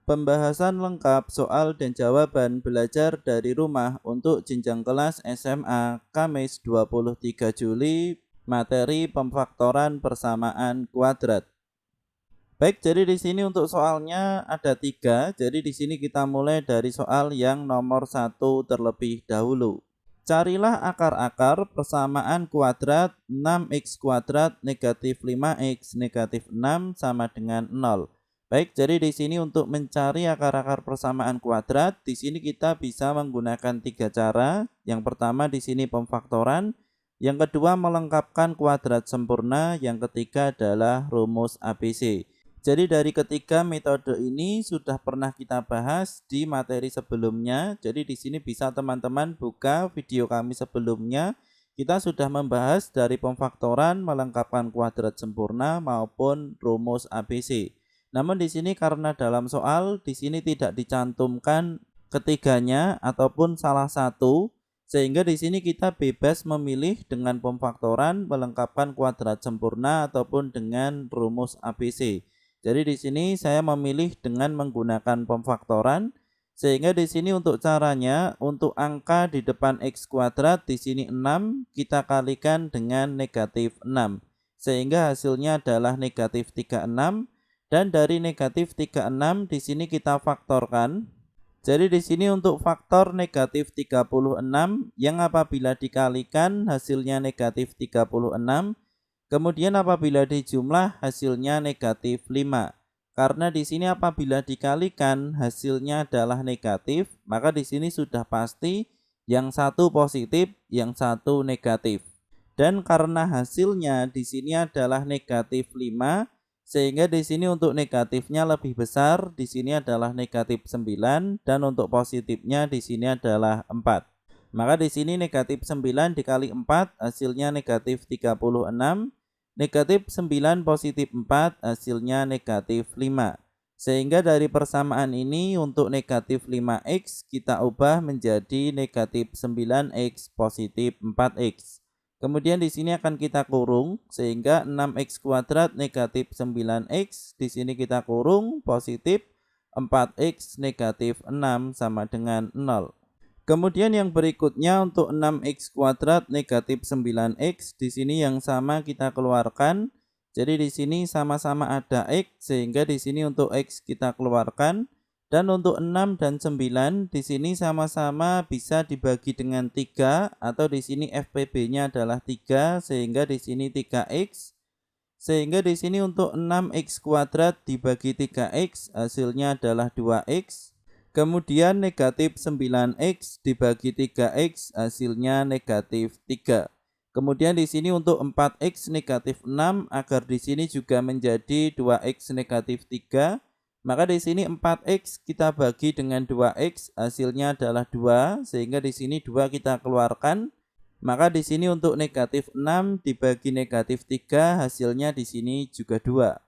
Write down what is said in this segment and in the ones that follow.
Pembahasan lengkap soal dan jawaban belajar dari rumah untuk jenjang kelas SMA Kamis 23 Juli, materi pemfaktoran persamaan kuadrat. Baik, jadi di sini untuk soalnya ada 3. Jadi di sini kita mulai dari soal yang nomor 1 terlebih dahulu. Carilah akar-akar persamaan kuadrat 6x kuadrat negatif 5x negatif 6 sama dengan 0. Baik, jadi di sini untuk mencari akar-akar persamaan kuadrat, di sini kita bisa menggunakan 3 cara. Yang pertama di sini pemfaktoran, yang kedua melengkapkan kuadrat sempurna, yang ketiga adalah rumus ABC. Jadi dari ketiga metode ini sudah pernah kita bahas di materi sebelumnya. Jadi di sini bisa teman-teman buka video kami sebelumnya. Kita sudah membahas dari pemfaktoran, melengkapkan kuadrat sempurna maupun rumus ABC. Namun di sini karena dalam soal di sini tidak dicantumkan ketiganya ataupun salah satu, sehingga di sini kita bebas memilih dengan pemfaktoran, melengkapkan kuadrat sempurna ataupun dengan rumus ABC. Jadi di sini saya memilih dengan menggunakan pemfaktoran, sehingga di sini untuk caranya untuk angka di depan x kuadrat di sini 6 kita kalikan dengan negatif 6, sehingga hasilnya adalah negatif 36, dan dari negatif 36 di sini kita faktorkan. Jadi di sini untuk faktor negatif 36 yang apabila dikalikan hasilnya negatif 36. Kemudian apabila dijumlah hasilnya negatif 5. Karena di sini apabila dikalikan hasilnya adalah negatif, maka di sini sudah pasti yang satu positif, yang satu negatif. Dan karena hasilnya di sini adalah negatif 5, sehingga di sini untuk negatifnya lebih besar, di sini adalah negatif 9, dan untuk positifnya di sini adalah 4. Maka di sini negatif 9 dikali 4 hasilnya negatif 36. Negatif 9 positif 4 hasilnya negatif 5. Sehingga dari persamaan ini untuk negatif 5x kita ubah menjadi negatif 9x positif 4x. Kemudian di sini akan kita kurung sehingga 6x kuadrat negatif 9x di sini kita kurung positif 4x negatif 6 sama dengan 0. Kemudian yang berikutnya untuk 6x kuadrat negatif 9x di sini yang sama kita keluarkan. Jadi di sini sama-sama ada x sehingga di sini untuk x kita keluarkan, dan untuk 6 dan 9 di sini sama-sama bisa dibagi dengan 3 atau di sini FPB-nya adalah 3 sehingga di sini 3x. Sehingga di sini untuk 6x kuadrat dibagi 3x hasilnya adalah 2x. Kemudian negatif 9x dibagi 3x hasilnya negatif 3. Kemudian di sini untuk 4x negatif 6 agar di sini juga menjadi 2x negatif 3. Maka di sini 4x kita bagi dengan 2x hasilnya adalah 2 sehingga di sini 2 kita keluarkan. Maka di sini untuk negatif 6 dibagi negatif 3 hasilnya di sini juga 2.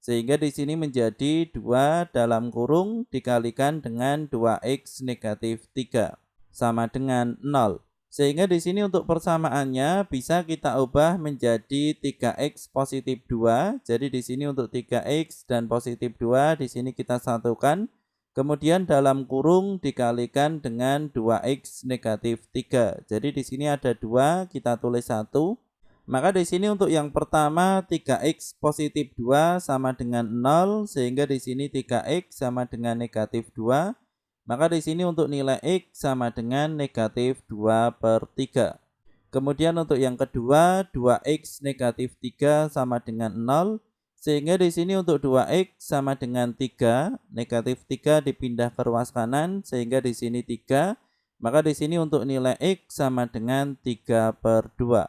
Sehingga di sini menjadi 2 dalam kurung dikalikan dengan 2x negatif 3 sama dengan 0. Sehingga di sini untuk persamaannya bisa kita ubah menjadi 3x positif 2. Jadi di sini untuk 3x dan positif 2 di sini kita satukan. Kemudian dalam kurung dikalikan dengan 2x negatif 3. Jadi di sini ada 2, kita tulis 1. Maka di sini untuk yang pertama 3x positif 2 sama dengan 0 sehingga di sini 3x sama dengan negatif 2. Maka di sini untuk nilai x sama dengan negatif 2/3. Kemudian untuk yang kedua 2x negatif 3 sama dengan 0 sehingga di sini untuk 2x sama dengan 3, negatif 3 dipindah ke ruas kanan sehingga di sini 3. Maka di sini untuk nilai x sama dengan 3/2.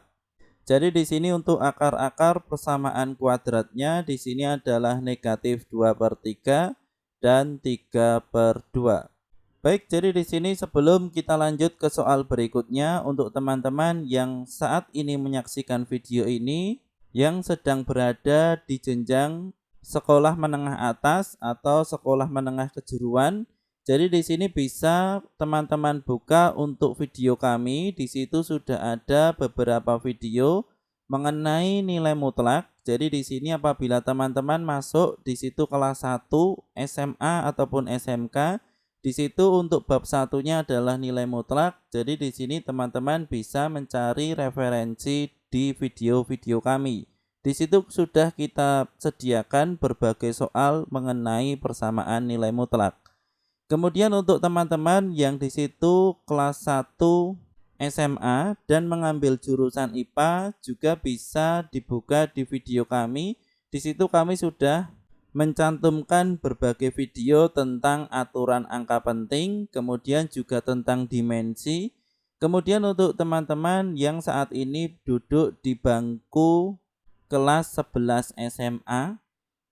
Jadi di sini untuk akar-akar persamaan kuadratnya di sini adalah negatif 2/3 dan 3/2. Baik, jadi di sini sebelum kita lanjut ke soal berikutnya, untuk teman-teman yang saat ini menyaksikan video ini yang sedang berada di jenjang sekolah menengah atas atau sekolah menengah kejuruan, jadi di sini bisa teman-teman buka untuk video kami. Di situ sudah ada beberapa video Mengenai nilai mutlak, jadi di sini apabila teman-teman masuk di situ kelas 1 SMA ataupun SMK, di situ untuk bab satunya adalah nilai mutlak. Jadi di sini teman-teman bisa mencari referensi di video-video kami. Di situ sudah kita sediakan berbagai soal mengenai persamaan nilai mutlak. Kemudian untuk teman-teman yang di situ kelas 1 SMA dan mengambil jurusan IPA juga bisa dibuka di video kami. Di situ kami sudah mencantumkan berbagai video tentang aturan angka penting, kemudian juga tentang dimensi. Kemudian untuk teman-teman yang saat ini duduk di bangku kelas 11 SMA,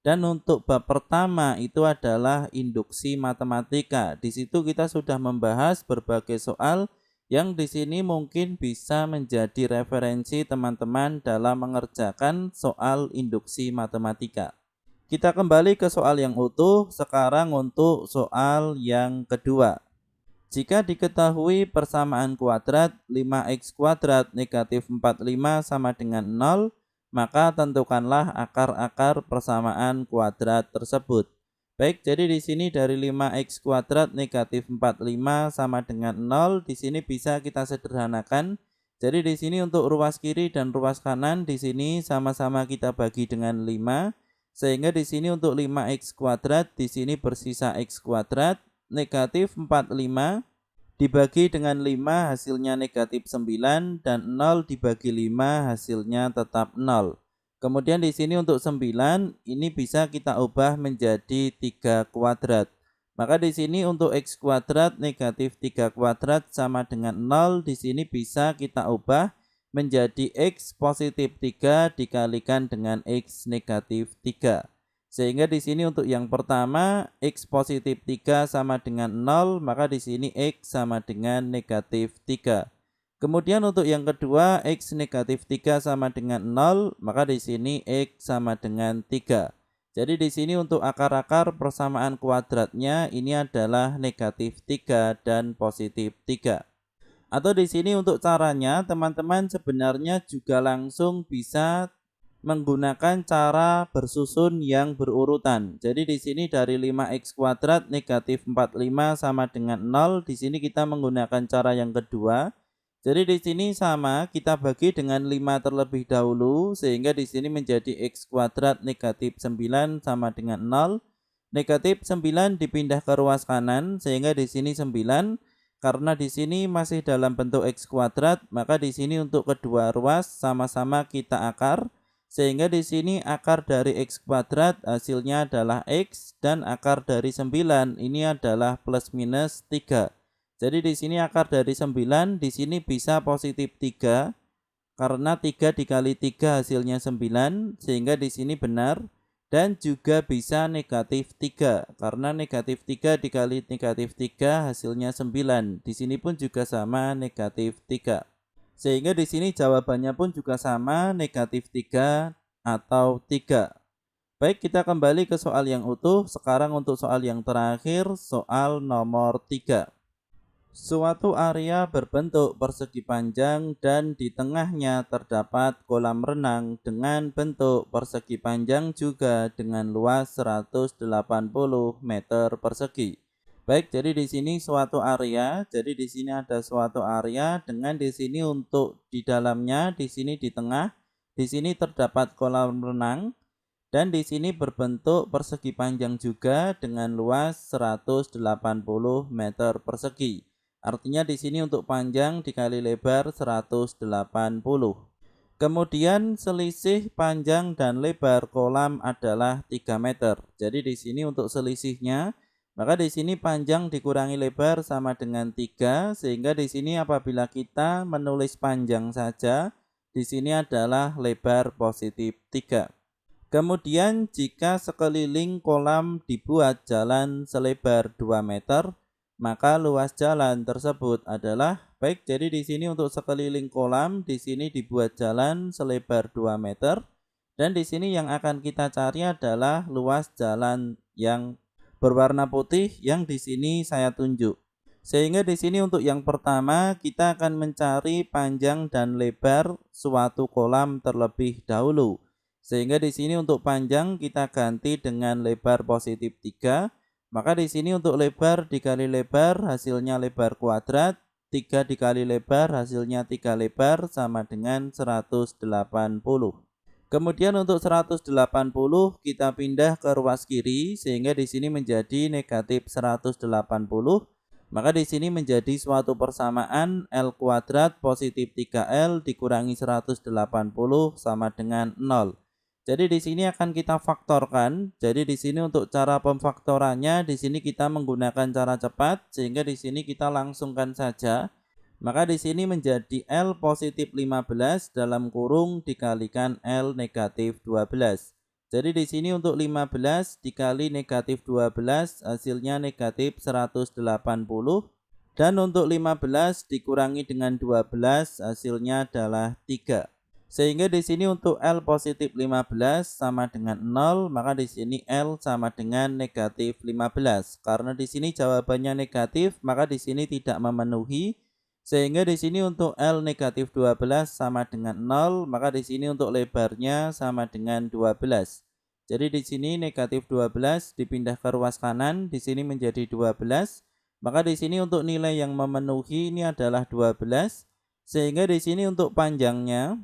dan untuk bab pertama itu adalah induksi matematika. Di situ kita sudah membahas berbagai soal yang di sini mungkin bisa menjadi referensi teman-teman dalam mengerjakan soal induksi matematika. Kita kembali ke soal yang utuh. Sekarang untuk soal yang kedua. Jika diketahui persamaan kuadrat 5x kuadrat negatif 45 sama dengan 0, maka tentukanlah akar-akar persamaan kuadrat tersebut. Baik, jadi di sini dari 5x kuadrat negatif 45 sama dengan 0, di sini bisa kita sederhanakan. Jadi di sini untuk ruas kiri dan ruas kanan di sini sama-sama kita bagi dengan 5, sehingga di sini untuk 5x kuadrat di sini bersisa x kuadrat negatif 45 dibagi dengan 5 hasilnya negatif 9 dan 0 dibagi 5 hasilnya tetap 0. Kemudian di sini untuk 9 ini bisa kita ubah menjadi 3 kuadrat. Maka di sini untuk x kuadrat negatif 3 kuadrat sama dengan 0, di sini bisa kita ubah menjadi x positif 3 dikalikan dengan x negatif 3. Sehingga di sini untuk yang pertama x positif 3 sama dengan 0, maka di sini x sama dengan negatif 3. Kemudian untuk yang kedua x negatif 3 sama dengan 0, maka di sini x sama dengan 3. Jadi di sini untuk akar-akar persamaan kuadratnya ini adalah negatif 3 dan positif 3. Atau di sini untuk caranya teman-teman sebenarnya juga langsung bisa menggunakan cara bersusun yang berurutan. Jadi di sini dari 5x kuadrat negatif 45 sama dengan 0, di sini kita menggunakan cara yang kedua. Jadi di sini sama, kita bagi dengan 5 terlebih dahulu, sehingga di sini menjadi x kuadrat negatif 9 sama dengan 0. Negatif 9 dipindah ke ruas kanan, sehingga di sini 9. Karena di sini masih dalam bentuk x kuadrat, maka di sini untuk kedua ruas sama-sama kita akar. Sehingga di sini akar dari x kuadrat hasilnya adalah x dan akar dari 9 ini adalah plus minus 3. Jadi di sini akar dari 9 di sini bisa positif 3 karena 3 dikali 3 hasilnya 9 sehingga di sini benar, dan juga bisa negatif 3 karena negatif 3 dikali negatif 3 hasilnya 9. Di sini pun juga sama negatif 3. Sehingga di sini jawabannya pun juga sama negatif 3 atau 3. Baik, kita kembali ke soal yang utuh. Sekarang untuk soal yang terakhir, soal nomor 3. Suatu area berbentuk persegi panjang dan di tengahnya terdapat kolam renang dengan bentuk persegi panjang juga dengan luas 180 meter persegi. Baik, jadi di sini suatu area. Jadi di sini ada suatu area dengan di sini untuk di dalamnya, di sini di tengah, di sini terdapat kolam renang dan di sini berbentuk persegi panjang juga dengan luas 180 meter persegi. Artinya di sini untuk panjang dikali lebar 180. Kemudian selisih panjang dan lebar kolam adalah 3 meter. Jadi di sini untuk selisihnya, maka di sini panjang dikurangi lebar sama dengan 3, sehingga di sini apabila kita menulis panjang saja, di sini adalah lebar positif 3. Kemudian jika sekeliling kolam dibuat jalan selebar 2 meter, maka luas jalan tersebut adalah baik. Jadi di sini untuk sekeliling kolam di sini dibuat jalan selebar 2 meter, dan di sini yang akan kita cari adalah luas jalan yang berwarna putih yang di sini saya tunjuk. Sehingga di sini untuk yang pertama kita akan mencari panjang dan lebar suatu kolam terlebih dahulu. Sehingga di sini untuk panjang kita ganti dengan lebar positif 3. Maka di sini untuk lebar dikali lebar hasilnya lebar kuadrat, 3 dikali lebar hasilnya 3 lebar sama dengan 180. Kemudian untuk 180 kita pindah ke ruas kiri sehingga di sini menjadi negatif 180. Maka di sini menjadi suatu persamaan L kuadrat positif 3L dikurangi 180 sama dengan 0. Jadi di sini akan kita faktorkan. Jadi di sini untuk cara pemfaktorannya di sini kita menggunakan cara cepat sehingga di sini kita langsungkan saja. Maka di sini menjadi L positif 15 dalam kurung dikalikan L negatif 12. Jadi di sini untuk 15 dikali negatif 12 hasilnya negatif 180 dan untuk 15 dikurangi dengan 12 hasilnya adalah 3. Sehingga di sini untuk L positif 15 sama dengan 0, maka di sini L sama dengan negatif 15. Karena di sini jawabannya negatif, maka di sini tidak memenuhi. Sehingga di sini untuk L negatif 12 sama dengan 0, maka di sini untuk lebarnya sama dengan 12. Jadi di sini negatif 12 dipindah ke ruas kanan, di sini menjadi 12. Maka di sini untuk nilai yang memenuhi ini adalah 12. Sehingga di sini untuk panjangnya,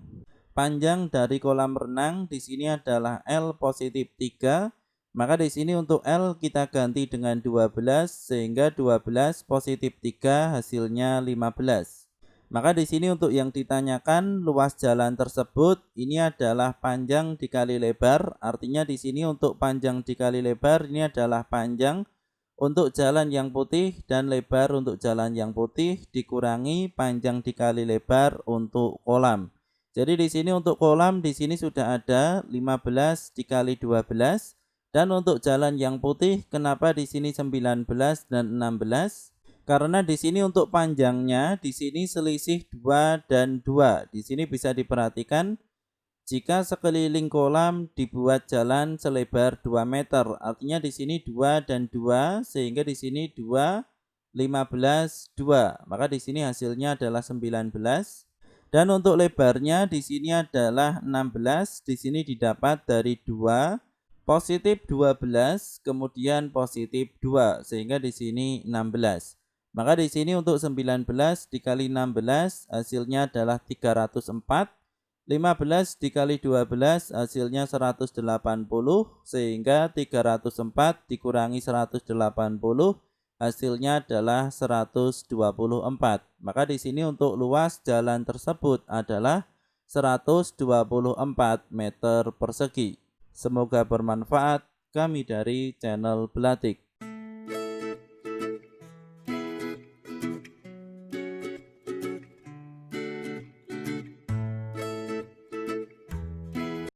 panjang dari kolam renang di sini adalah L positif 3. Maka di sini untuk L kita ganti dengan 12 sehingga 12 positif 3 hasilnya 15. Maka di sini untuk yang ditanyakan luas jalan tersebut ini adalah panjang dikali lebar. Artinya di sini untuk panjang dikali lebar ini adalah panjang untuk jalan yang putih dan lebar untuk jalan yang putih dikurangi panjang dikali lebar untuk kolam. Jadi di sini untuk kolam di sini sudah ada 15 dikali 12. Dan untuk jalan yang putih, kenapa di sini 19 dan 16? Karena di sini untuk panjangnya, di sini selisih 2 dan 2. Di sini bisa diperhatikan, jika sekeliling kolam dibuat jalan selebar 2 meter, artinya di sini 2 dan 2, sehingga di sini 2, 15, 2. Maka di sini hasilnya adalah 19. Dan untuk lebarnya di sini adalah 16, di sini didapat dari 2, positif 12, kemudian positif 2, sehingga di sini 16. Maka di sini untuk 19 dikali 16 hasilnya adalah 304. 15 dikali 12 hasilnya 180, sehingga 304 dikurangi 180 hasilnya adalah 124. Maka di sini untuk luas jalan tersebut adalah 124 meter persegi. Semoga bermanfaat. Kami dari channel Belatik.